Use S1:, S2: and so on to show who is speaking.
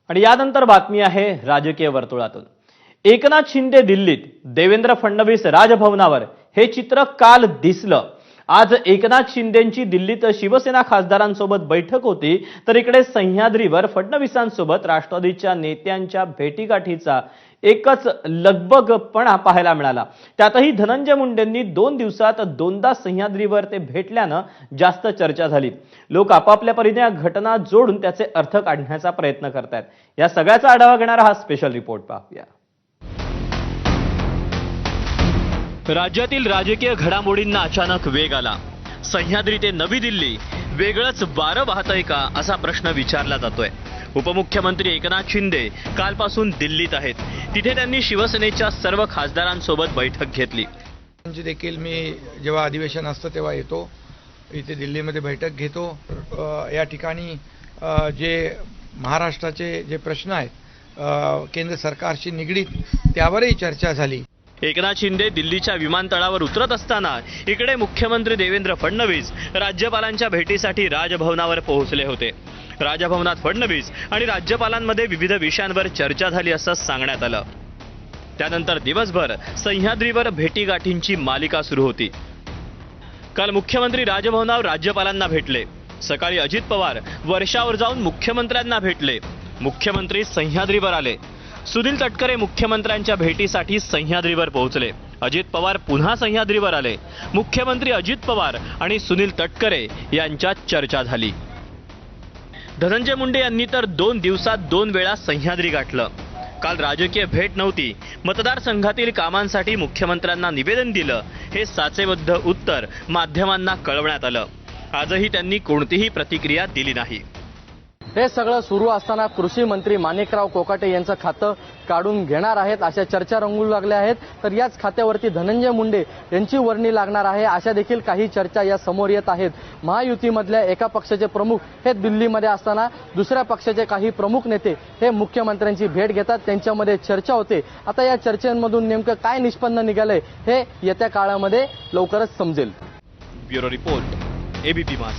S1: आणि यानंतर बातमी आहे राजकीय वर्तुळातून। एकनाथ शिंदे दिल्लीत, देवेंद्र फडणवीस राजभवनावर हे चित्र काल दिसलं। आज एकनाथ शिंदेंची दिल्लीत शिवसेना खासदारांसोबत बैठक होती, तर इकडे सह्याद्रीवर फडणवीसांसोबत राष्ट्रवादीच्या नेत्यांच्या भेटीगाठीचा एकच लगबगपणा पाहायला मिळाला। त्यातही धनंजय मुंडेंनी 2 दिवसात 2दा सह्याद्रीवर ते भेटल्यानं जास्त चर्चा झाली। लोक आपापल्या परीने या घटना जोडून त्याचे अर्थ काढण्याचा प्रयत्न करतायत। या सगळ्याचा आढावा घेणारा हा स्पेशल रिपोर्ट पाहूया। राज्यातील राजकीय घडामोडींना अचानक वेग आला। सह्याद्री ते नवी दिल्ली वेगळंच वारं वाहतंय का असा प्रश्न विचारला जातोय। उपमुख्यमंत्री एकनाथ शिंदे कालपासून दिल्लीत आहेत। तिथे त्यांनी शिवसेनेच्या सर्व खासदारांसोबत बैठक घेतली।
S2: देखील मी जेव्हा अधिवेशन असतं तेव्हा येतो, इथे दिल्लीमध्ये बैठक घेतो। या ठिकाणी जे महाराष्ट्राचे जे प्रश्न आहेत केंद्र सरकारशी निगडीत त्यावरही चर्चा झाली।
S1: एकनाथ शिंदे दिल्लीच्या विमानतळावर उतरत असताना इकडे मुख्यमंत्री देवेंद्र फडणवीस राज्यपालांच्या भेटीसाठी राजभवनावर पोहोचले होते। राजभवनात फडणवीस आणि राज्यपालांमध्ये विविध विषयांवर चर्चा झाली असं सांगण्यात आलं। त्यानंतर दिवसभर सह्याद्रीवर भेटीगाठींची मालिका सुरू होती। काल मुख्यमंत्री राजभवनावर राज्यपालांना भेटले। सकाळी अजित पवार वर्षावर जाऊन मुख्यमंत्र्यांना भेटले। मुख्यमंत्री सह्याद्रीवर आले। सुनील तटकरे मुख्यमंत्र्यांच्या भेटीसाठी सह्याद्रीवर पोहोचले। अजित पवार पुन्हा सह्याद्रीवर आले। मुख्यमंत्री अजित पवार आणि सुनील तटकरे यांच्यात चर्चा झाली। धनंजय मुंडे यांनी तर 2 दिवसात 2 वेळा सह्याद्री गाठलं। काल राजकीय भेट नव्हती, मतदारसंघातील कामांसाठी मुख्यमंत्र्यांना निवेदन दिलं, हे साचेबद्ध उत्तर माध्यमांना कळवण्यात आलं। आजही त्यांनी कोणतीही प्रतिक्रिया दिली नाही।
S3: हे सगळं सुरू असताना कृषी मंत्री माणिकराव कोकाटे यांचं खातं काढून घेणार आहेत अशा चर्चा रंगू लागल्या आहेत। तर याच खात्यावरती धनंजय मुंडे यांची वर्णी लागणार आहे अशा देखील काही चर्चा या समोर येत आहेत। महायुतीमधल्या एका पक्षाचे प्रमुख हे दिल्लीमध्ये असताना दुसऱ्या पक्षाचे काही प्रमुख नेते हे मुख्यमंत्र्यांची भेट घेतात, त्यांच्यामध्ये चर्चा होते। आता या चर्चेमधून नेमकं काय निष्पन्न निघालंय हे येत्या काळामध्ये लवकरच समजेल।
S1: ब्युरो रिपोर्ट, एबीपी माझा।